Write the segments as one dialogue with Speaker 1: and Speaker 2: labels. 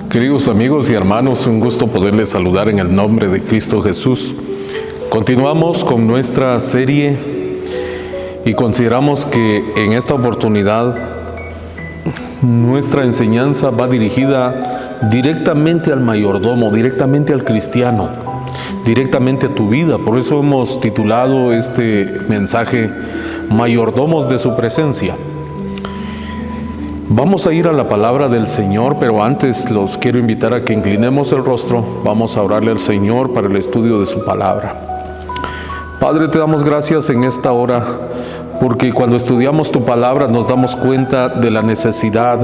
Speaker 1: Queridos amigos y hermanos, un gusto poderles saludar en el nombre de Cristo Jesús. Continuamos con nuestra serie y consideramos que en esta oportunidad nuestra enseñanza va dirigida directamente al mayordomo, directamente al cristiano, directamente a tu vida. Por eso hemos titulado este mensaje Mayordomos de su presencia. Vamos a ir a la palabra del Señor, pero antes los quiero invitar a que inclinemos el rostro. Vamos a orarle al Señor para el estudio de su palabra. Padre, te damos gracias en esta hora, porque cuando estudiamos tu palabra nos damos cuenta de la necesidad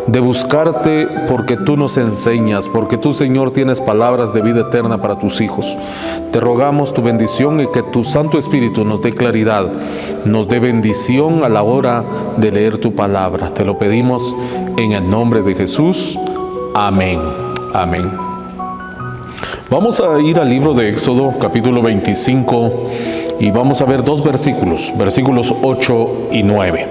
Speaker 1: de buscarte, porque tú nos enseñas, porque tú, Señor, tienes palabras de vida eterna para tus hijos. Te rogamos tu bendición y que tu Santo Espíritu nos dé claridad, nos dé bendición a la hora de leer tu palabra. Te lo pedimos en el nombre de Jesús. Amén. Amén. Vamos a ir al libro de Éxodo, capítulo 25, y vamos a ver dos versículos 8 y 9.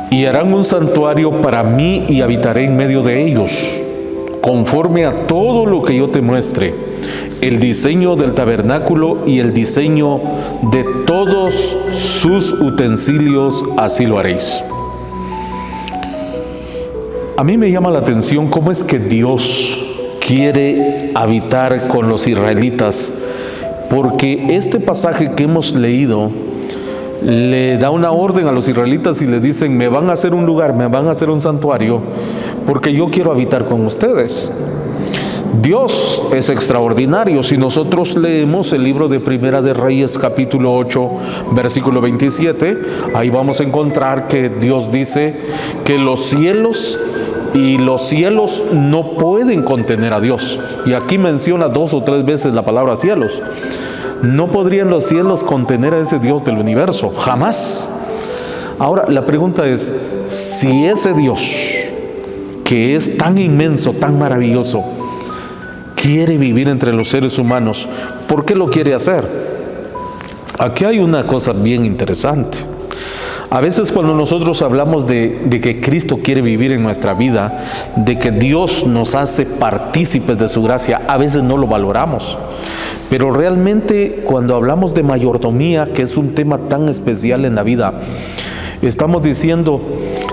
Speaker 1: Y harán un santuario para mí y habitaré en medio de ellos, conforme a todo lo que yo te muestre, el diseño del tabernáculo y el diseño de todos sus utensilios, así lo haréis. A mí me llama la atención cómo es que Dios quiere habitar con los israelitas, porque este pasaje que hemos leído le da una orden a los israelitas y le dicen: me van a hacer un lugar, me van a hacer un santuario, porque yo quiero habitar con ustedes. Dios es extraordinario. Si nosotros leemos el libro de Primera de Reyes, capítulo 8, versículo 27, ahí vamos a encontrar que Dios dice que los cielos no pueden contener a Dios. Y aquí menciona 2 o 3 veces la palabra cielos. No podrían los cielos contener a ese Dios del universo, jamás. Ahora, la pregunta es, si ese Dios, que es tan inmenso, tan maravilloso, quiere vivir entre los seres humanos, ¿por qué lo quiere hacer? Aquí hay una cosa bien interesante. A veces cuando nosotros hablamos de que Cristo quiere vivir en nuestra vida, de que Dios nos hace partícipes de su gracia, a veces no lo valoramos. Pero realmente cuando hablamos de mayordomía, que es un tema tan especial en la vida, estamos diciendo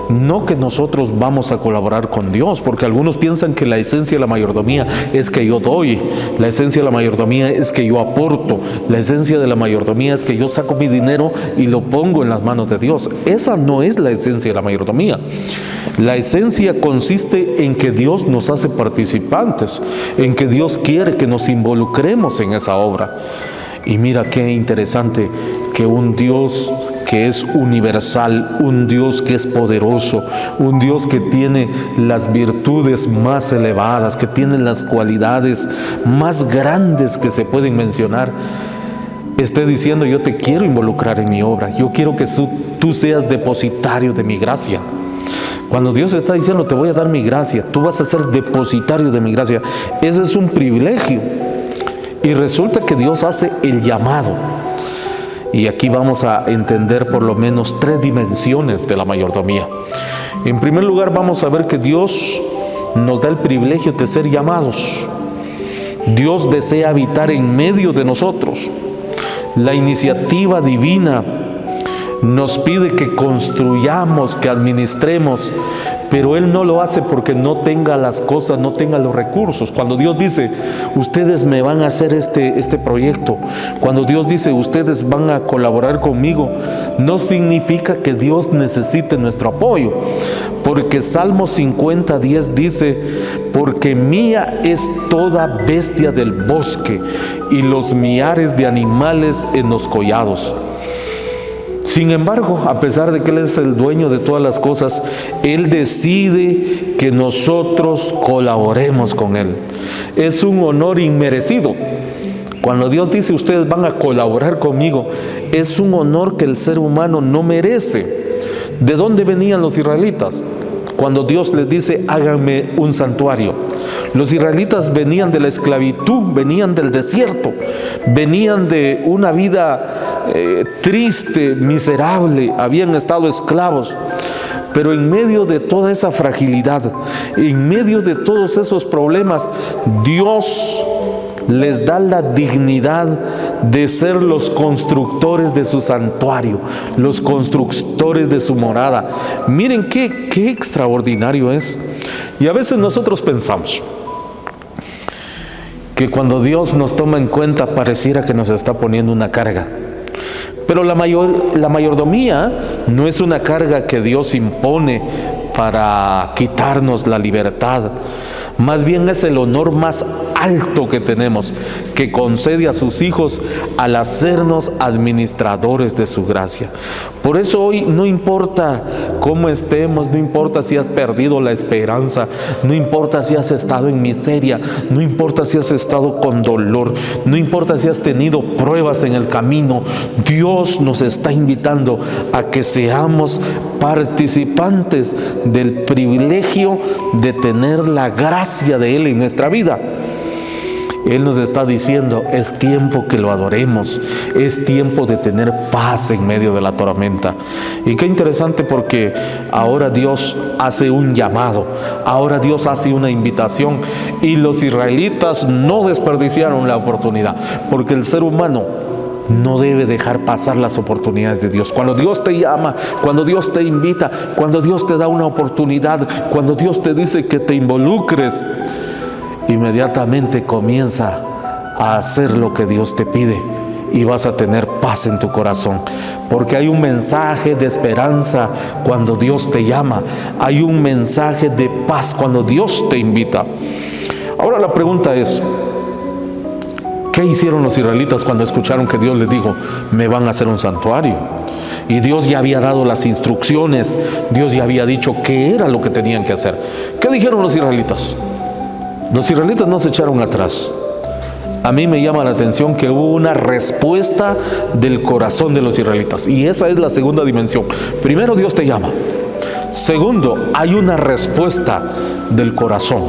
Speaker 1: no que nosotros vamos a colaborar con Dios, porque algunos piensan que la esencia de la mayordomía es que yo doy, la esencia de la mayordomía es que yo aporto, la esencia de la mayordomía es que yo saco mi dinero y lo pongo en las manos de Dios. Esa no es la esencia de la mayordomía. La esencia consiste en que Dios nos hace participantes, en que Dios quiere que nos involucremos en esa obra. Y mira qué interesante que un Dios que es universal, un Dios que es poderoso, un Dios que tiene las virtudes más elevadas, que tiene las cualidades más grandes que se pueden mencionar, esté diciendo: yo te quiero involucrar en mi obra, yo quiero que tú seas depositario de mi gracia. Cuando Dios está diciendo: te voy a dar mi gracia, tú vas a ser depositario de mi gracia, ese es un privilegio. Y resulta que Dios hace el llamado. Y aquí vamos a entender por lo menos 3 dimensiones de la mayordomía. En primer lugar, vamos a ver que Dios nos da el privilegio de ser llamados. Dios desea habitar en medio de nosotros. La iniciativa divina nos pide que construyamos, que administremos, pero Él no lo hace porque no tenga las cosas, no tenga los recursos. Cuando Dios dice: ustedes me van a hacer este proyecto, cuando Dios dice: ustedes van a colaborar conmigo, no significa que Dios necesite nuestro apoyo, porque Salmo 50:10 dice: porque mía es toda bestia del bosque y los millares de animales en los collados. Sin embargo, a pesar de que Él es el dueño de todas las cosas, Él decide que nosotros colaboremos con Él. Es un honor inmerecido. Cuando Dios dice: ustedes van a colaborar conmigo, es un honor que el ser humano no merece. ¿De dónde venían los israelitas? Cuando Dios les dice: háganme un santuario. Los israelitas venían de la esclavitud, venían del desierto, venían de una vida triste, miserable, habían estado esclavos. Pero en medio de toda esa fragilidad, en medio de todos esos problemas, Dios les da la dignidad de ser los constructores de su santuario, los constructores de su morada. Miren qué extraordinario es. Y a veces nosotros pensamos que cuando Dios nos toma en cuenta pareciera que nos está poniendo una carga. Pero la mayordomía no es una carga que Dios impone para quitarnos la libertad. Más bien es el honor más alto que tenemos, que concede a sus hijos al hacernos administradores de su gracia. Por eso hoy no importa cómo estemos, no importa si has perdido la esperanza, no importa si has estado en miseria, no importa si has estado con dolor, no importa si has tenido pruebas en el camino, Dios nos está invitando a que seamos participantes del privilegio de tener la gracia de Él en nuestra vida. Él nos está diciendo, es tiempo que lo adoremos, es tiempo de tener paz en medio de la tormenta. Y qué interesante, porque ahora Dios hace un llamado, ahora Dios hace una invitación, y los israelitas no desperdiciaron la oportunidad, porque el ser humano no debe dejar pasar las oportunidades de Dios. Cuando Dios te llama, cuando Dios te invita, cuando Dios te da una oportunidad, cuando Dios te dice que te involucres, inmediatamente comienza a hacer lo que Dios te pide y vas a tener paz en tu corazón, porque hay un mensaje de esperanza cuando Dios te llama, hay un mensaje de paz cuando Dios te invita. Ahora la pregunta es, ¿qué hicieron los israelitas cuando escucharon que Dios les dijo, me van a hacer un santuario? Y Dios ya había dado las instrucciones, Dios ya había dicho qué era lo que tenían que hacer. ¿Qué dijeron los israelitas? Los israelitas no se echaron atrás. A mí me llama la atención que hubo una respuesta del corazón de los israelitas, y esa es la segunda dimensión. Primero, Dios te llama. Segundo, hay una respuesta del corazón,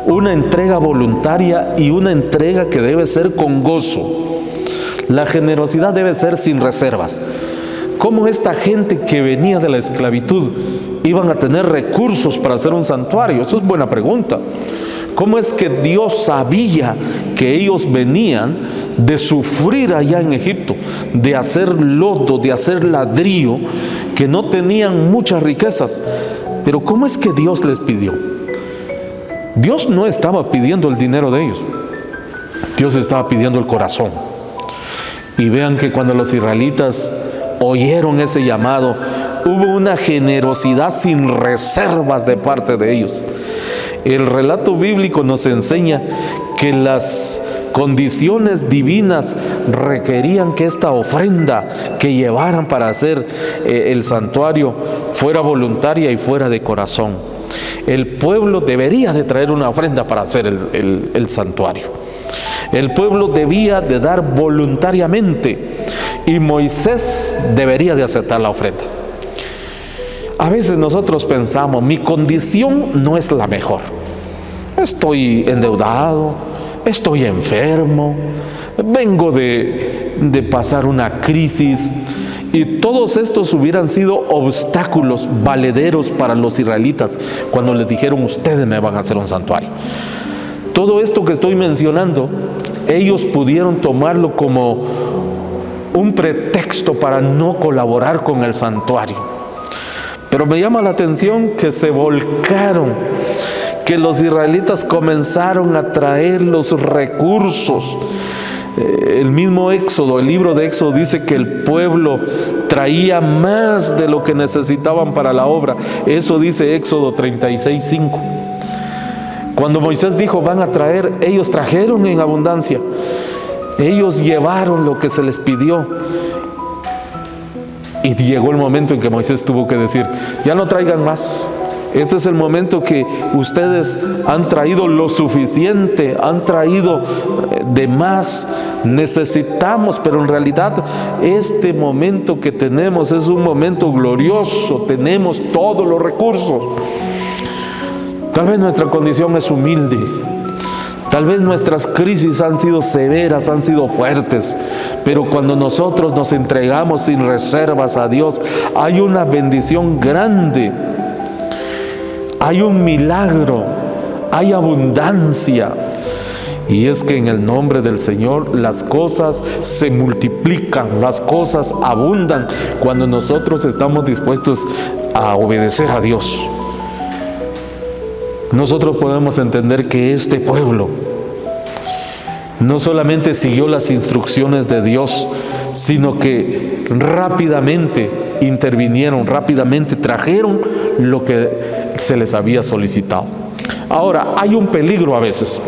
Speaker 1: una entrega voluntaria y una entrega que debe ser con gozo. La generosidad debe ser sin reservas. ¿Cómo esta gente que venía de la esclavitud iban a tener recursos para hacer un santuario? Eso es buena pregunta. ¿Cómo es que Dios sabía que ellos venían de sufrir allá en Egipto, de hacer lodo, de hacer ladrillo, que no tenían muchas riquezas? Pero ¿cómo es que Dios les pidió? Dios no estaba pidiendo el dinero de ellos, Dios estaba pidiendo el corazón. Y vean que cuando los israelitas oyeron ese llamado, hubo una generosidad sin reservas de parte de ellos. El relato bíblico nos enseña que las condiciones divinas requerían que esta ofrenda que llevaran para hacer el santuario fuera voluntaria y fuera de corazón. El pueblo debería de traer una ofrenda para hacer el santuario. El pueblo debía de dar voluntariamente, y Moisés debería de aceptar la ofrenda. A veces nosotros pensamos, mi condición no es la mejor. Estoy endeudado, estoy enfermo, vengo de pasar una crisis. Y todos estos hubieran sido obstáculos valederos para los israelitas cuando les dijeron, ustedes me van a hacer un santuario. Todo esto que estoy mencionando, ellos pudieron tomarlo como un pretexto para no colaborar con el santuario. Pero me llama la atención que se volcaron, que los israelitas comenzaron a traer los recursos. El mismo Éxodo, el libro de Éxodo dice que el pueblo traía más de lo que necesitaban para la obra. Eso dice Éxodo 36:5. Cuando Moisés dijo van a traer, ellos trajeron en abundancia. Ellos llevaron lo que se les pidió. Y llegó el momento en que Moisés tuvo que decir, ya no traigan más. Este es el momento que ustedes han traído lo suficiente, han traído de más. Necesitamos, pero en realidad este momento que tenemos es un momento glorioso. Tenemos todos los recursos. Tal vez nuestra condición es humilde. Tal vez nuestras crisis han sido severas, han sido fuertes, pero cuando nosotros nos entregamos sin reservas a Dios, hay una bendición grande, hay un milagro, hay abundancia. Y es que en el nombre del Señor las cosas se multiplican, las cosas abundan cuando nosotros estamos dispuestos a obedecer a Dios. Nosotros podemos entender que este pueblo no solamente siguió las instrucciones de Dios, sino que rápidamente intervinieron, rápidamente trajeron lo que se les había solicitado. Ahora, hay un peligro a veces.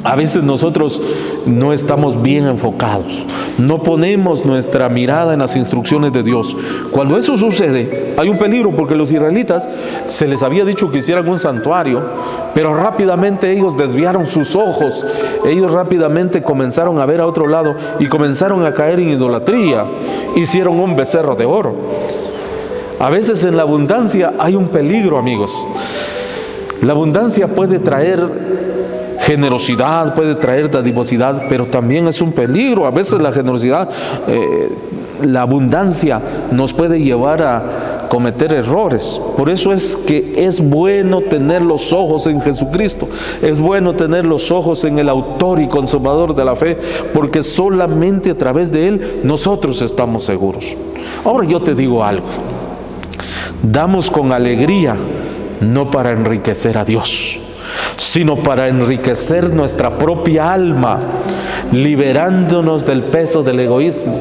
Speaker 1: A veces nosotros no estamos bien enfocados, no ponemos nuestra mirada en las instrucciones de Dios. Cuando eso sucede, hay un peligro, porque los israelitas se les había dicho que hicieran un santuario, pero rápidamente ellos desviaron sus ojos, ellos rápidamente comenzaron a ver a otro lado y comenzaron a caer en idolatría, hicieron un becerro de oro. A veces en la abundancia hay un peligro, amigos. La abundancia puede traer generosidad, puede traer dadivosidad, pero también es un peligro. A veces la generosidad, la abundancia nos puede llevar a cometer errores. Por eso es que es bueno tener los ojos en Jesucristo, es bueno tener los ojos en el autor y consumador de la fe, porque solamente a través de Él nosotros estamos seguros. Ahora yo te digo algo: damos con alegría, no para enriquecer a Dios, sino para enriquecer nuestra propia alma, liberándonos del peso del egoísmo.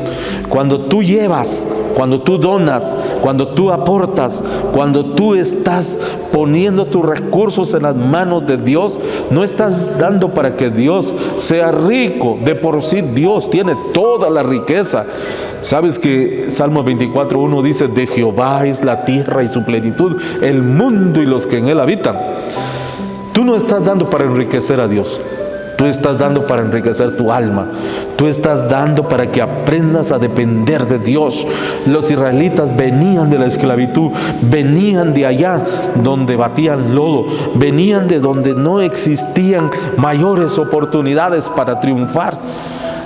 Speaker 1: Cuando tú llevas, cuando tú donas, cuando tú aportas, cuando tú estás poniendo tus recursos en las manos de Dios, no estás dando para que Dios sea rico. De por sí Dios tiene toda la riqueza. ¿Sabes que Salmo 24:1 dice: de Jehová es la tierra y su plenitud, el mundo y los que en él habitan? Tú no estás dando para enriquecer a Dios, tú estás dando para enriquecer tu alma, tú estás dando para que aprendas a depender de Dios. Los israelitas venían de la esclavitud, venían de allá donde batían lodo, venían de donde no existían mayores oportunidades para triunfar.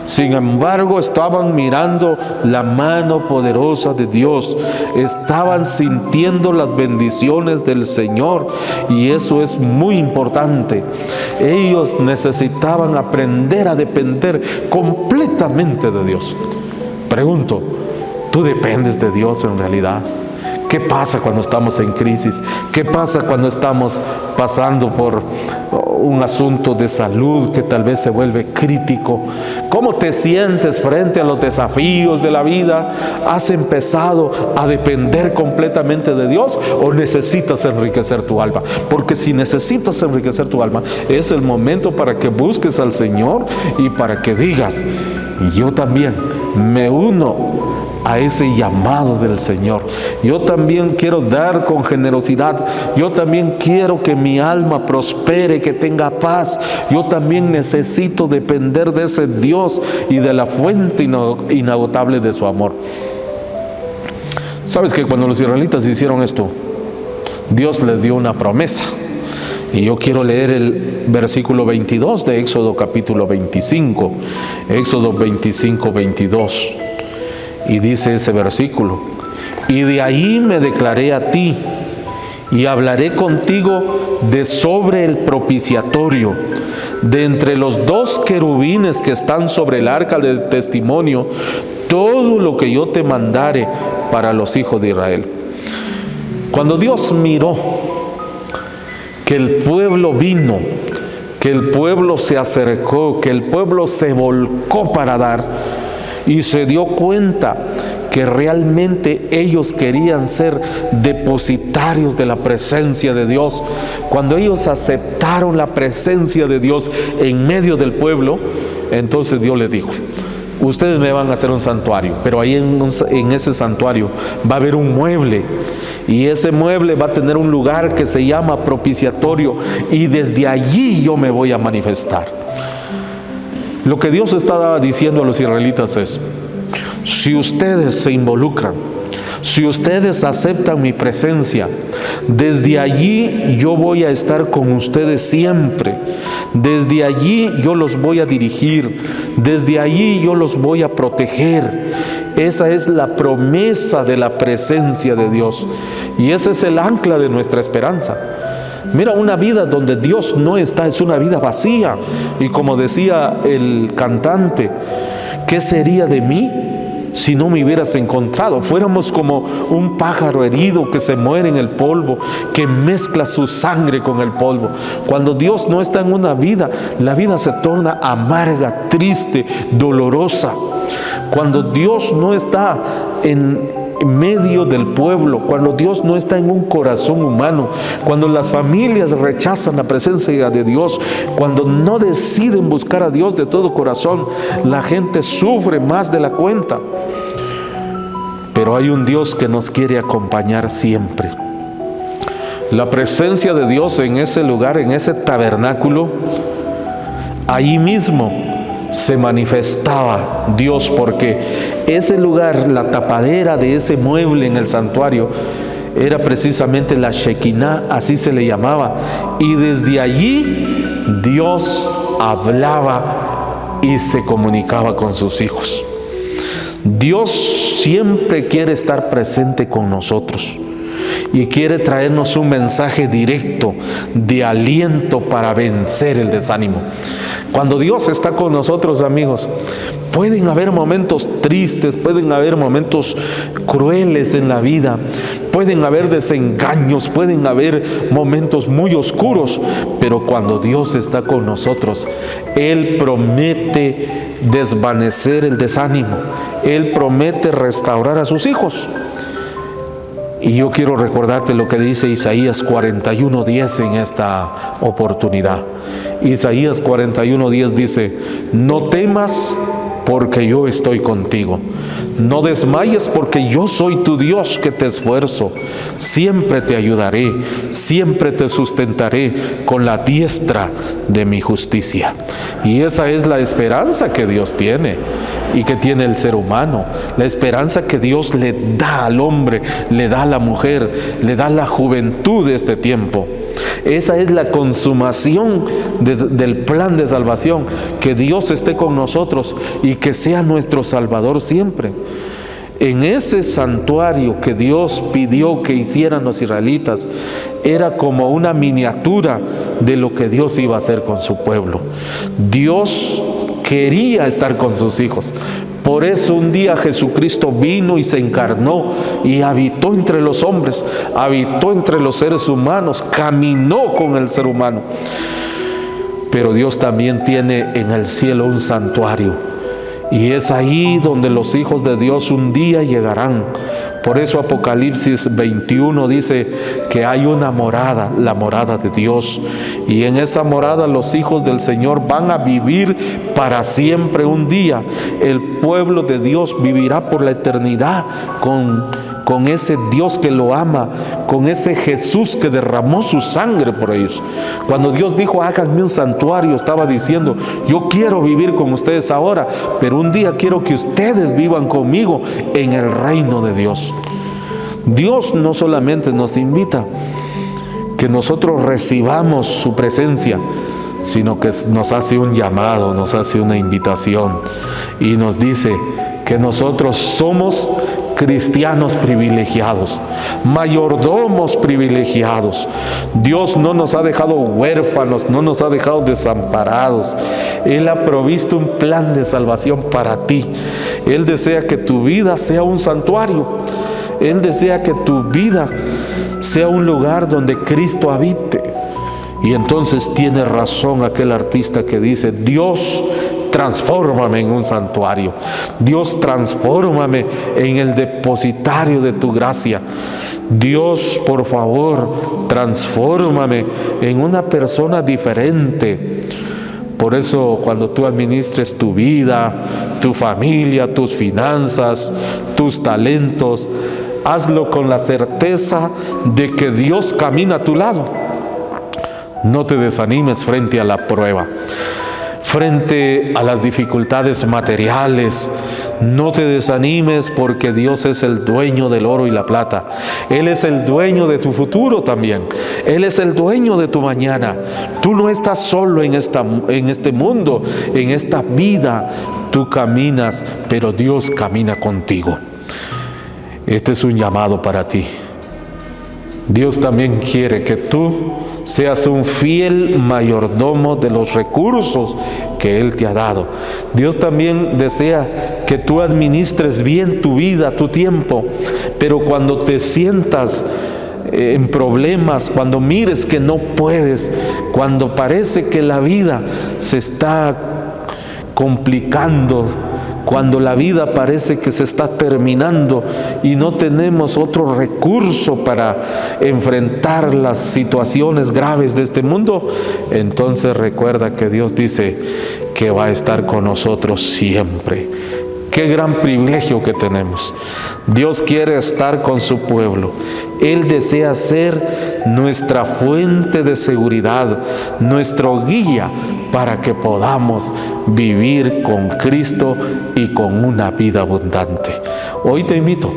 Speaker 1: Sin embargo, estaban mirando la mano poderosa de Dios, estaban sintiendo las bendiciones del Señor, y eso es muy importante. Ellos necesitaban aprender a depender completamente de Dios. Pregunto, ¿tú dependes de Dios en realidad? ¿Qué pasa cuando estamos en crisis? ¿Qué pasa cuando estamos pasando por un asunto de salud que tal vez se vuelve crítico? ¿Cómo te sientes frente a los desafíos de la vida? ¿Has empezado a depender completamente de Dios o necesitas enriquecer tu alma? Porque si necesitas enriquecer tu alma, es el momento para que busques al Señor y para que digas: yo también me uno a ese llamado del Señor. Yo también quiero dar con generosidad. Yo también quiero que mi alma prospere, que tenga paz. Yo también necesito depender de ese Dios y de la fuente inagotable de su amor. ¿Sabes que cuando los israelitas hicieron esto, Dios les dio una promesa? Y yo quiero leer el versículo 22 de Éxodo capítulo 25. Éxodo 25, 22. Y dice ese versículo: y de ahí me declaré a ti, y hablaré contigo de sobre el propiciatorio, de entre los dos querubines que están sobre el arca del testimonio, todo lo que yo te mandare para los hijos de Israel. Cuando Dios miró que el pueblo vino, que el pueblo se acercó, que el pueblo se volcó para dar, y se dio cuenta que realmente ellos querían ser depositarios de la presencia de Dios, cuando ellos aceptaron la presencia de Dios en medio del pueblo, entonces Dios les dijo: ustedes me van a hacer un santuario, pero ahí en ese santuario va a haber un mueble, y ese mueble va a tener un lugar que se llama propiciatorio, y desde allí yo me voy a manifestar. Lo que Dios estaba diciendo a los israelitas es: si ustedes se involucran, Si ustedes aceptan mi presencia, desde allí yo voy a estar con ustedes siempre. Desde allí yo los voy a dirigir. Desde allí yo los voy a proteger. Esa es la promesa de la presencia de Dios. Y ese es el ancla de nuestra esperanza. Mira, una vida donde Dios no está es una vida vacía. Y como decía el cantante, ¿qué sería de mí si no me hubieras encontrado? Fuéramos como un pájaro herido que se muere en el polvo, que mezcla su sangre con el polvo. Cuando Dios no está en una vida, la vida se torna amarga, triste, dolorosa. Cuando Dios no está en medio del pueblo, cuando Dios no está en un corazón humano, cuando las familias rechazan la presencia de Dios, cuando no deciden buscar a Dios de todo corazón, la gente sufre más de la cuenta. Pero hay un Dios que nos quiere acompañar siempre. La presencia de Dios en ese lugar, en ese tabernáculo, ahí mismo se manifestaba Dios, porque ese lugar, la tapadera de ese mueble en el santuario, era precisamente la Shekinah, así se le llamaba, y desde allí Dios hablaba y se comunicaba con sus hijos. Dios siempre quiere estar presente con nosotros y quiere traernos un mensaje directo de aliento para vencer el desánimo. Cuando Dios está con nosotros, amigos, pueden haber momentos tristes, pueden haber momentos crueles en la vida, pueden haber desengaños, pueden haber momentos muy oscuros, pero cuando Dios está con nosotros, Él promete desvanecer el desánimo, Él promete restaurar a sus hijos. Y yo quiero recordarte lo que dice Isaías 41:10 en esta oportunidad. Isaías 41:10 dice: no temas porque yo estoy contigo. No desmayes porque yo soy tu Dios que te esfuerzo. Siempre te ayudaré, siempre te sustentaré con la diestra de mi justicia. Y esa es la esperanza que Dios tiene y que tiene el ser humano. La esperanza que Dios le da al hombre, le da a la mujer, le da a la juventud de este tiempo. Esa es la consumación del plan de salvación, que Dios esté con nosotros y que sea nuestro Salvador siempre. En ese santuario que Dios pidió que hicieran los israelitas, era como una miniatura de lo que Dios iba a hacer con su pueblo. Dios quería estar con sus hijos. Por eso un día Jesucristo vino y se encarnó y habitó entre los hombres, habitó entre los seres humanos, caminó con el ser humano. Pero Dios también tiene en el cielo un santuario, y es ahí donde los hijos de Dios un día llegarán. Por eso Apocalipsis 21 dice que hay una morada, la morada de Dios. Y en esa morada los hijos del Señor van a vivir para siempre un día. El pueblo de Dios vivirá por la eternidad con ese Dios que lo ama, con ese Jesús que derramó su sangre por ellos. Cuando Dios dijo: háganme un santuario, estaba diciendo: yo quiero vivir con ustedes ahora, pero un día quiero que ustedes vivan conmigo en el reino de Dios. Dios no solamente nos invita que nosotros recibamos su presencia, sino que nos hace un llamado, nos hace una invitación y nos dice que nosotros somos cristianos privilegiados, mayordomos privilegiados. Dios no nos ha dejado huérfanos, no nos ha dejado desamparados. Él ha provisto un plan de salvación para ti. Él desea que tu vida sea un santuario. Él desea que tu vida sea un lugar donde Cristo habite. Y entonces tiene razón aquel artista que dice: Dios, transfórmame en un santuario. Dios, transfórmame en el depositario de tu gracia. Dios, por favor, transfórmame en una persona diferente. Por eso, cuando tú administres tu vida, tu familia, tus finanzas, tus talentos, hazlo con la certeza de que Dios camina a tu lado. No te desanimes frente a la prueba, frente a las dificultades materiales. No te desanimes porque Dios es el dueño del oro y la plata. Él es el dueño de tu futuro también. Él es el dueño de tu mañana. Tú no estás solo en este mundo, en esta vida. Tú caminas, pero Dios camina contigo. Este es un llamado para ti. Dios también quiere que tú seas un fiel mayordomo de los recursos que Él te ha dado. Dios también desea que tú administres bien tu vida, tu tiempo, pero cuando te sientas en problemas, cuando mires que no puedes, cuando parece que la vida se está complicando, cuando la vida parece que se está terminando y no tenemos otro recurso para enfrentar las situaciones graves de este mundo, entonces recuerda que Dios dice que va a estar con nosotros siempre. Qué gran privilegio que tenemos. Dios quiere estar con su pueblo. Él desea ser nuestra fuente de seguridad, nuestro guía para que podamos vivir con Cristo y con una vida abundante. Hoy te invito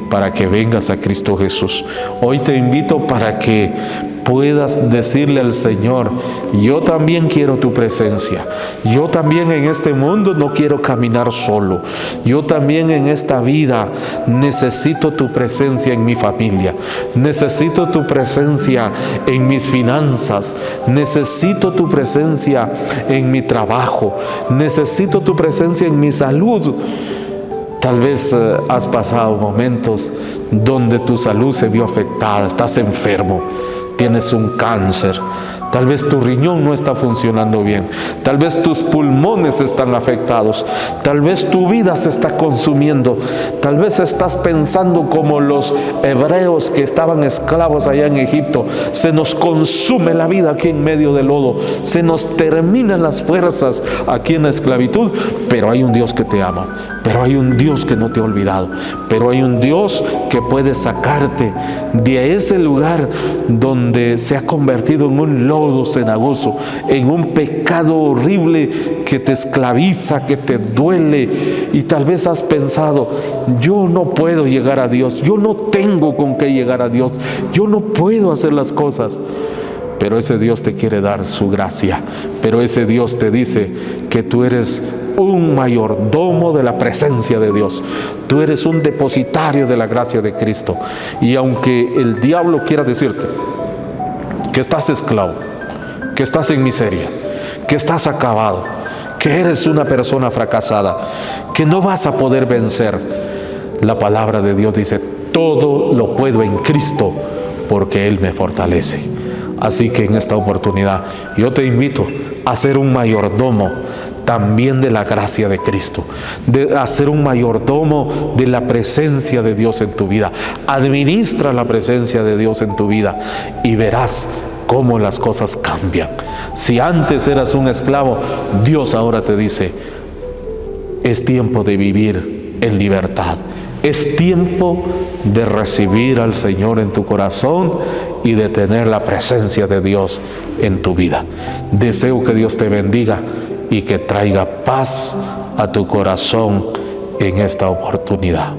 Speaker 1: para que vengas a Cristo Jesús. Hoy te invito para que puedas decirle al Señor: yo también quiero tu presencia. Yo también en este mundo no quiero caminar solo. Yo también en esta vida necesito tu presencia en mi familia. Necesito tu presencia en mis finanzas. Necesito tu presencia en mi trabajo. Necesito tu presencia en mi salud. Tal vez has pasado momentos donde tu salud se vio afectada, estás enfermo, tienes un cáncer, tal vez tu riñón no está funcionando bien, tal vez tus pulmones están afectados, tal vez tu vida se está consumiendo, tal vez estás pensando como los hebreos que estaban esclavos allá en Egipto: se nos consume la vida aquí en medio del lodo, se nos terminan las fuerzas aquí en la esclavitud. Pero hay un Dios que te ama, pero hay un Dios que no te ha olvidado, pero hay un Dios que puede sacarte de ese lugar donde se ha convertido en un lodo cenagoso, en un pecado horrible que te esclaviza, que te duele. Y tal vez has pensado: yo no puedo llegar a Dios, yo no tengo con qué llegar a Dios, yo no puedo hacer las cosas. Pero ese Dios te quiere dar su gracia, pero ese Dios te dice que tú eres un mayordomo de la presencia de Dios. Tú eres un depositario de la gracia de Cristo. Y aunque el diablo quiera decirte que estás esclavo, que estás en miseria, que estás acabado, que eres una persona fracasada, que no vas a poder vencer, la palabra de Dios dice: todo lo puedo en Cristo porque Él me fortalece. Así que en esta oportunidad yo te invito a ser un mayordomo también de la gracia de Cristo, a ser un mayordomo de la presencia de Dios en tu vida. Administra la presencia de Dios en tu vida y verás cómo las cosas cambian. Si antes eras un esclavo, Dios ahora te dice: es tiempo de vivir en libertad. Es tiempo de recibir al Señor en tu corazón y de tener la presencia de Dios en tu vida. Deseo que Dios te bendiga y que traiga paz a tu corazón en esta oportunidad.